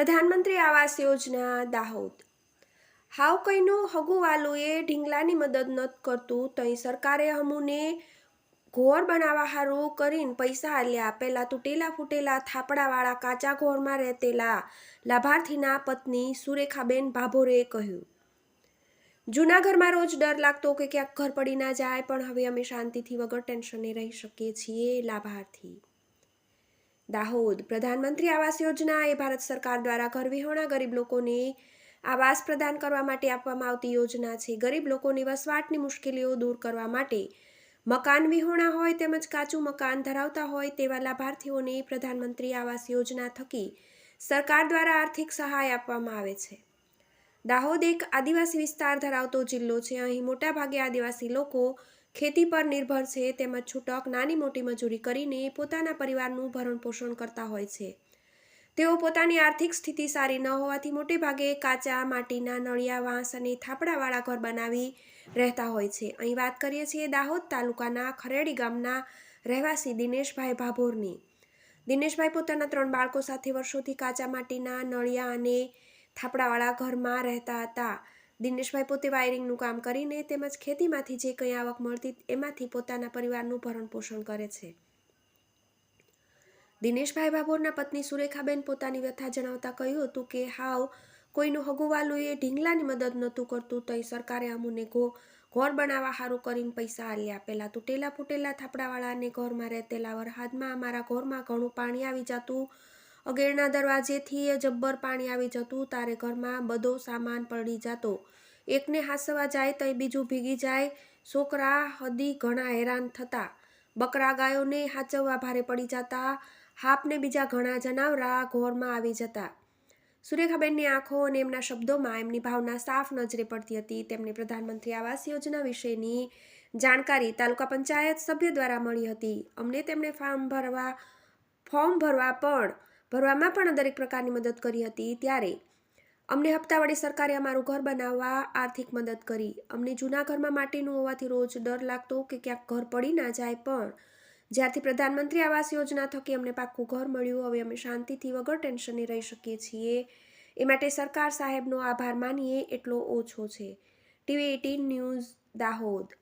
પ્રધાનમંત્રી આવાસ યોજના દાહોદ। હાવ કઈનું હગુવાલુએ ઢીંગલાની મદદ નત કરતું તઈ સરકારે હમુને ઘોર બનાવવા હારું કરીને પૈસા આલ્યા। પેલા તૂટેલા ફૂટેલા થાપડાવાળા કાચા ઘોરમાં રહેતેલા લાભાર્થીના પત્ની સુરેખાબેન ભાભોરેએ કહ્યું। જૂના ઘરમાં રોજ ડર લાગતો કે ક્યાંક ઘર પડી ના જાય, પણ હવે અમે શાંતિથી વગર ટેન્શને રહી શકીએ છીએ। લાભાર્થી દાહોદ। પ્રધાનમંત્રી આવાસ યોજના એ ભારત સરકાર દ્વારા ઘર વિહોણા ગરીબ લોકોને આવાસ પ્રદાન કરવા માટે આપવામાં આવતી યોજના છે। ગરીબ લોકોની વસવાટની મુશ્કેલીઓ દૂર કરવા માટે મકાન વિહોણા હોય તેમજ કાચું મકાન ધરાવતા હોય તેવા લાભાર્થીઓને પ્રધાનમંત્રી આવાસ યોજના થકી સરકાર દ્વારા આર્થિક સહાય આપવામાં આવે છે। દાહોદ એક આદિવાસી વિસ્તાર ધરાવતો જિલ્લો છે। અહીં મોટાભાગે આદિવાસી લોકો ખેતી પર નિર્ભર છે, તેમજ છૂટક નાની મોટી મજૂરી કરીને પોતાના પરિવારનું ભરણ પોષણ કરતા હોય છે। તેઓ પોતાની આર્થિક સ્થિતિ સારી ન હોવાથી મોટે ભાગે કાચા માટીના નળિયા વાંસ અને થાપડાવાળા ઘર બનાવી રહેતા હોય છે। અહીં વાત કરીએ છીએ દાહોદ તાલુકાના ખરેડી ગામના રહેવાસી દિનેશભાઈ ભાભોરની। દિનેશભાઈ પોતાના 3 બાળકો સાથે વર્ષોથી કાચા માટીના નળિયા અને થાપડાવાળા ઘરમાં રહેતા હતા। દિનેશભાઈ પોતે વાયરિંગનું કામ કરીને તેમજ ખેતીમાંથી જે કંઈ આવક મળતી એમાંથી પોતાના પરિવારનું ભરણ પોષણ કરે છે। દિનેશભાઈ ભાભોરના પત્ની સુરેખાબેન પોતાની વ્યથા જણાવતા કહ્યું હતું કે હાવ કોઈનું હગુવાલું એ ઢીંગલાની મદદ નહોતું કરતું તઈ સરકારે અમુને ઘર બનાવવા હારું કરીને પૈસા આલ્યા। પેલા તૂટેલા ફૂટેલા થાપડાવાળાને ઘરમાં રહેતેલા વરસાદમાં અમારા ઘરમાં ઘણું પાણી આવી જતું। અગેરના દરવાજેથી જબ્બર પાણી આવી જતું, તારે ઘરમાં બધો સામાન પડી જતો। એકને હાંસવા જાય તઈ બીજું ભીગી જાય। છોકરા હદી ઘણા હેરાન થતા। બકરા ગાયોને હાચવવા ભારે પડી જતા। હાપને બીજા ઘણા જનાવરા ઘોરમાં આવી જતા। સુરેખાબેનની આંખો અને એમના શબ્દોમાં એમની ભાવના સાફ નજરે પડતી હતી। તેમને પ્રધાનમંત્રી આવાસ યોજના વિશેની જાણકારી તાલુકા પંચાયત સભ્ય દ્વારા મળી હતી। અમને તેમણે ફોર્મ ભરવામાં પણ દરેક પ્રકારની મદદ કરી હતી। ત્યારે અમને હપ્તાવાળી સરકારે અમારું ઘર બનાવવા આર્થિક મદદ કરી। અમને જૂના ઘરમાં માટીનું હોવાથી રોજ ડર લાગતો કે ક્યાંક ઘર પડી ના જાય, પણ જ્યારથી પ્રધાનમંત્રી આવાસ યોજના થકી અમને પાક્કું ઘર મળ્યું, હવે અમે શાંતિથી વગર ટેન્શને રહી શકીએ છીએ। એ માટે સરકાર સાહેબનો આભાર માનીએ એટલો ઓછો છે। TV18 news Dahod.